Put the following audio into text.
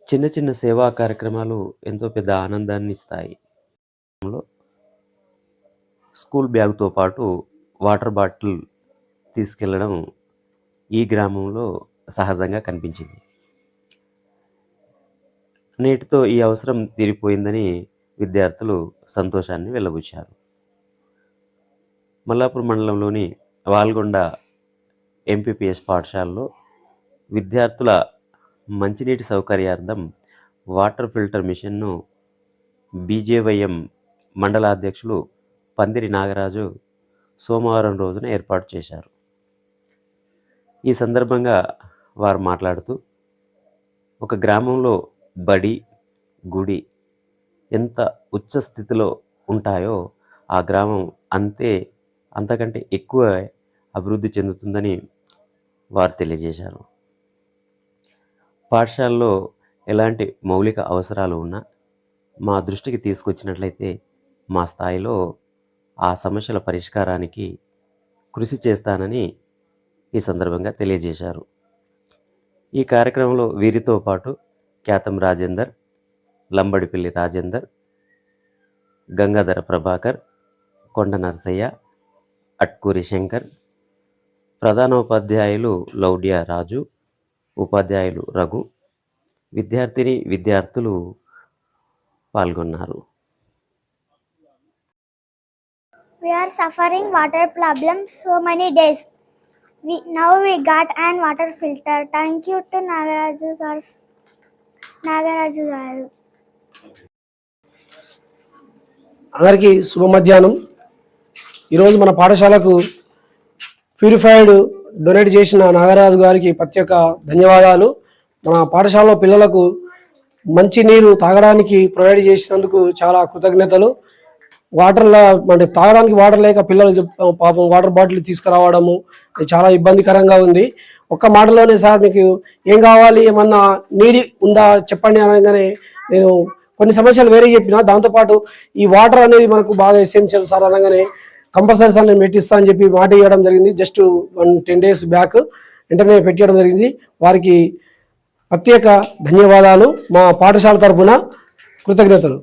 చిన్న చిన్న సేవా కార్యక్రమాలు ఎంతో పెద్ద ఆనందాన్ని ఇస్తాయి. లో స్కూల్ బ్యాగ్‌తో పాటు వాటర్ బాటిల్ తీసుకెళ్లడం ఈ గ్రామంలో సహజంగా కనిపించింది. నేటితో ఈ అవసరం తీరిపోయిందని విద్యార్థులు సంతోషాన్ని వెల్లబుచ్చారు. మల్లాపూర్ మండలంలోని వాల్గొండ ఎంపీపీఎస్ పాఠశాలలో విద్యార్థుల మంచినీటి సౌకర్యార్థం వాటర్ ఫిల్టర్ మిషన్ను బీజేవైఎం మండల అధ్యక్షులు పందిరి నాగరాజు సోమవారం రోజున ఏర్పాటు చేశారు. ఈ సందర్భంగా వారు మాట్లాడుతూ, ఒక గ్రామంలో బడి, గుడి ఎంత ఉచ్చ స్థితిలో ఉంటాయో ఆ గ్రామం అంతకంటే ఎక్కువ అభివృద్ధి చెందుతుందని వారు తెలియజేశారు. పాఠశాలలో ఎలాంటి మౌలిక అవసరాలు ఉన్నా మా దృష్టికి తీసుకొచ్చినట్లయితే మా స్థాయిలో ఆ సమస్యల పరిష్కారానికి కృషి చేస్తానని ఈ సందర్భంగా తెలియజేశారు. ఈ కార్యక్రమంలో వీరితో పాటు ఖ్యాతం రాజేందర్, లంబడిపల్లి రాజేందర్, గంగాధర ప్రభాకర్, కొండ నరసయ్య, అట్కూరి శంకర్, ప్రధానోపాధ్యాయులు లౌడ్యా రాజు, ఉపాధ్యాయులు రఘు, విద్యార్థులు పాల్గొన్నారు. We are suffering water problems so many days. Now we got an water filter. Thank you to Nagaraju garu. అందరికీ శుభ మధ్యాహ్నం. ఈరోజు మన పాఠశాలకు ప్యూరిఫైడ్ డొనేట్ చేసిన నాగరాజు గారికి ప్రత్యేక ధన్యవాదాలు. మన పాఠశాలలో పిల్లలకు మంచి నీరు తాగడానికి ప్రొవైడ్ చేసినందుకు చాలా కృతజ్ఞతలు. అంటే తాగడానికి వాటర్ లేక పిల్లలు పాపం వాటర్ బాటిల్ తీసుకురావడము చాలా ఇబ్బందికరంగా ఉంది. ఒక్క మాటలోనే, సార్ మీకు ఏం కావాలి, ఏమన్నా నీడి ఉందా చెప్పండి అనగానే నేను కొన్ని సమస్యలు వేరే చెప్పిన, దాంతోపాటు ఈ వాటర్ అనేది మనకు బాగా ఎసెన్షియల్ సార్ అనగానే కంపల్సరీ సార్ నేను పెట్టిస్తా అని చెప్పి మాట ఇవ్వడం జరిగింది. జస్ట్ 10 days బ్యాక్ వెంటనే పెట్టియడం జరిగింది. వారికి ప్రత్యేక ధన్యవాదాలు. మా పాఠశాల తరఫున కృతజ్ఞతలు.